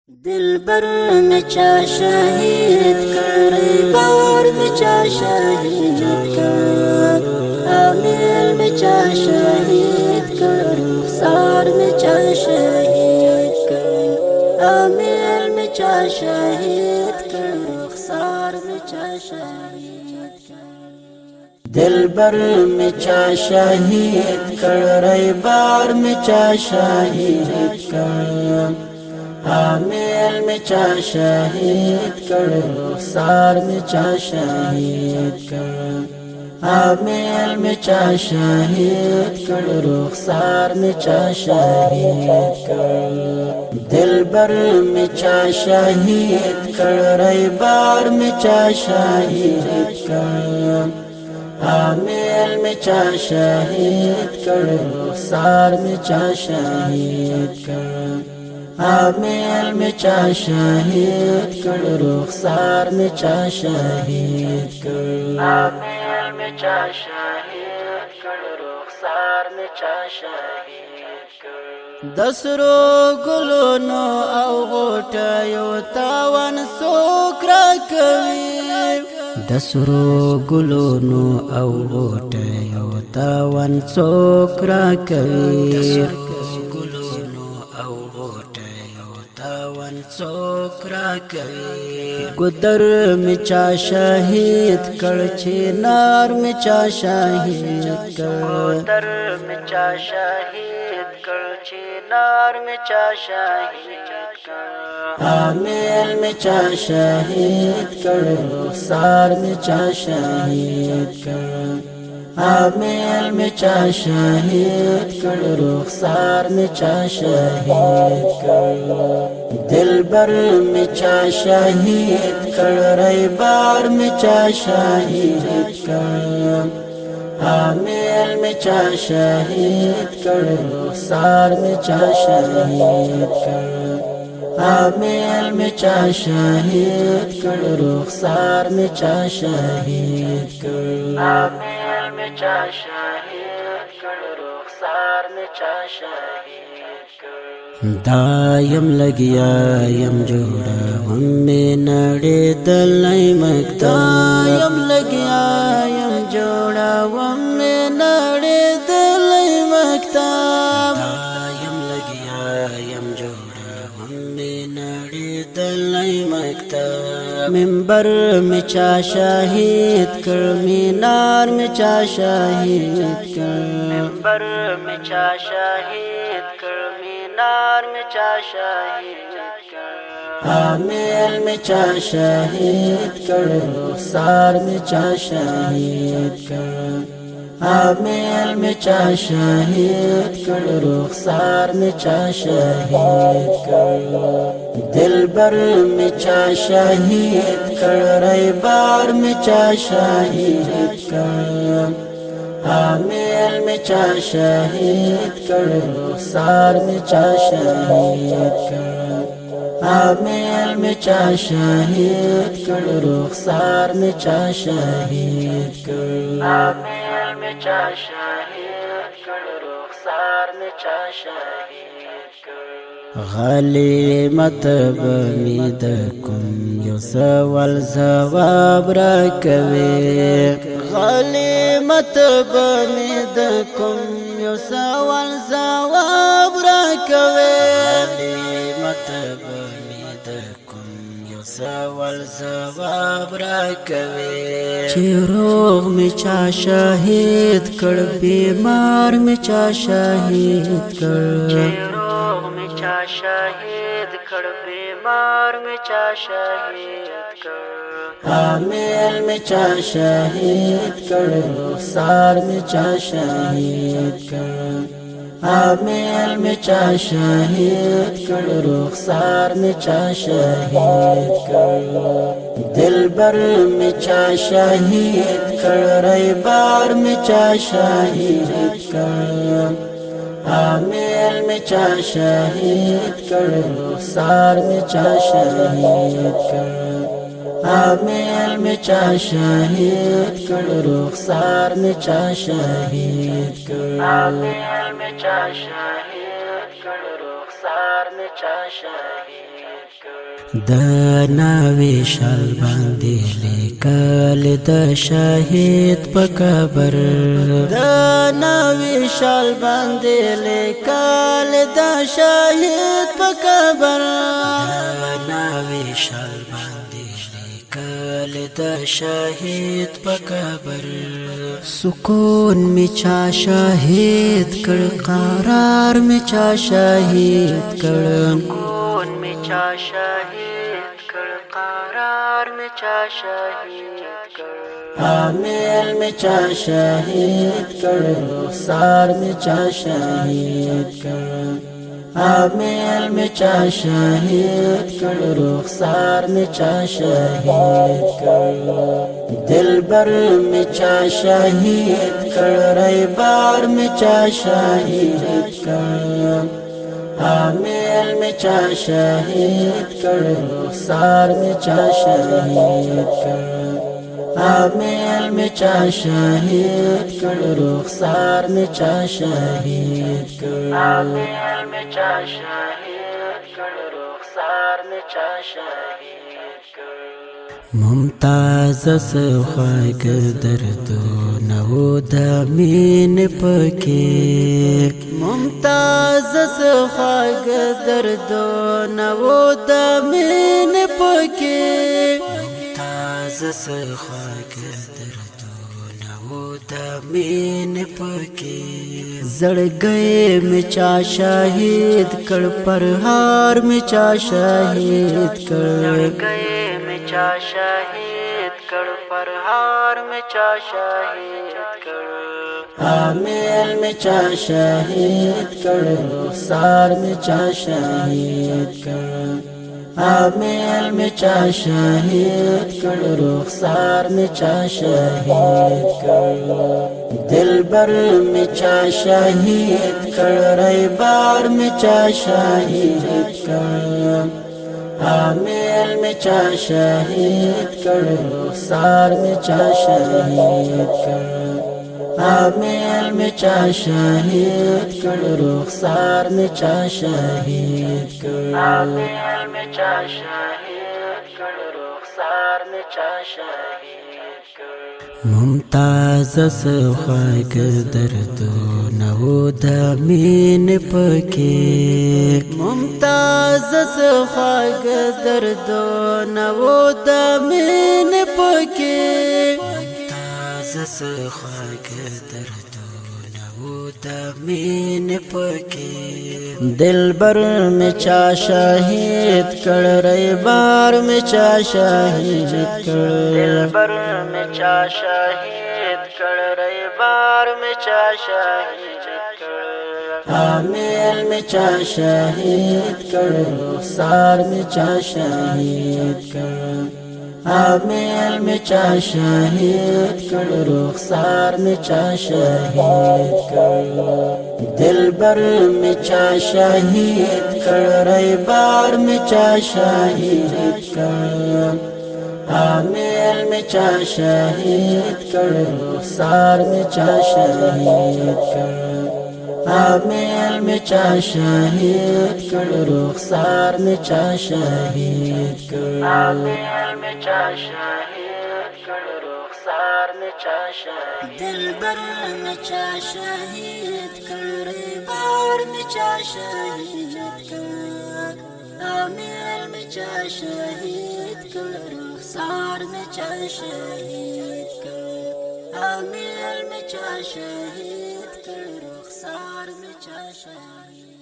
दिलबर में चा शहीद कर बार में चा शहीद कर आमिल में चा शहीद कर सार में चा शहीद कर आमिल में चा शहीद कर सार में चा शहीद कर दिलबर में चा शहीद कर बार में चा शहीद कर आमिल में चा शहीद कर सार में चा शहीद कर आमिल में चा शहीद कर सार में चा शहीद कर दिलबर में चा शहीद कर बार में चा शहीद कर आमिल में चा शहीद कर सार में चा शहीद कर आमिल में चा शहीद कर सार में चा शहीद कर आमिल में चा शहीद कर सार में चा शहीद कर दसरो गुलोनो औ गोटायो तावन सोकरा कवी दसरो गुलोनो औ गोटायो तावन सोकरा कवी सोकरा कवी गुदर में चा शहीद कर नार में चा शहीद कर गुदर में चा शहीद कर नार में चा शहीद कर आमिल में चा शहीद कर सार में चा शहीद कर आमिल में चा शहीद कर सार में चा शहीद कर दिलबर में चा शहीद कर बार में चा शहीद कर आमिल में चा शहीद कर सार में चा शहीद कर आमिल में चा शहीद कर सार में चा शहीद कर आमिल में चा शहीद कर सार में चा शहीद कर दायम लगिया यम जोड़ा हम्मे नड़े दलाई मकदायम लगिया यम जोड़ा हम्मे नड़े दलाई मकदाम दायम लगिया यम जोड़ा हम्मे नड़े दलाई मकदाम मिंबर में चा शहीद कर मीनार में चा शहीद कर मिंबर में चा शहीद कर मीनार में चा शहीद कर आमिल में चा शहीद कर सार में चा शहीद कर आमिल में चा शहीद कर सार में चा शहीद कर दिलबर में चा शहीद कर बार में चा शहीद कर आमिल में चा शहीद कर सार में चा शहीद कर आमिल में चा शहीद कर सार में चा शहीद कर आमिल में चा शहीद कर सार में चा शहीद कर गली मतब मिदकुम यो सवाल जवाब रकवे गली मतब मिदकुम यो सवाल जवाब रकवे गली मतब मिदकुम यो सवाल जवाब रकवे चिरोग में चा शहीद कर बीमार में चा शहीद कर चा शहीद कर बीमार में चा शहीद कर आमिल में चा शहीद कर सार में चा शहीद कर आमिल में चा शहीद कर सार में चा शहीद कर दिलबर में चा शहीद कर बार में चा शहीद कर आमिल में चा शहीद कर सार में चा शहीद कर आमिल में चा शहीद कर सार में चा शहीद कर आमिल में चा शहीद कर सार में चा शहीद د ناوې شال باندې لیکل د شهید په قبر د ناوې شال باندې لیکل د شهید په قبر د ناوې شال باندې لیکل د شهید په قبر سکون می چا شهید کړ قرار می چا شهید کړ سکون می چا شهید کړ قرار می چا شهید کړ عامل می چا شهید کړ رخسار می چا شهید کړ عامل می چا شهید کړ رخسار می چا شهید کړ دلبر می چا شهید کړ ریبار می چا شهید کړ عامل می چا شهید کړ رخسار می چا شهید کړ عامل می چا شهید کړ رخسار می چا شهید کړ عامل می چا شهید کړ رخسار می چا شهید کړ ممتاز سخواګ دردونه د مين پکې ممتاز سخواګ دردونه د مين پکې ممتاز سخواګ دردونه د مين پکې زړګي می چا شهید کړ پرهار می چا شهید کړ چا شهید کړ پرهار می چا شهید کړ عامل می چا شهید کړ رخسار می چا شهید کړ عامل می چا شهید کړ رخسار می چا شهید کړ دلبر می چا شهید کړ ریبار می چا شهید کړ عامل می چا شهید کړ رخسار می چا شهید کړ عامل می چا شهید کړ رخسار می چا شهید کړ عامل می چا شهید کړ رخسار می چا شهید کړ ممتاز سخواګ دردونه د مين پکې ممتاز سخواګ دردونه د مين پکې ممتاز سخواګ دردونه د مين پکې دلبر می چا شهید کړ ریبار می چا شهید کړ دلبر می چا شهید کړ ریبار می چا شهید کړ عامل می چا شهید کړ رخسار می چا شهید کړ عامل می چا شهید کړ رخسار می چا شهید کړ دلبر می چا شهید کړ ریبار می چا شهید کړ عامل می چا شهید کړ رخسار می چا شهید کړ عامل می چا شهید کړ رخسار می چا شهید کړ عامل می چا شهید کړ رخسار می چا شهید دلبر می چا شهید کړ ریبار می چا شهید کړ عامل می چا شهید کړ رخسار می چا شهید کړ عامل می چا شهید کړ رخسار می چا شهید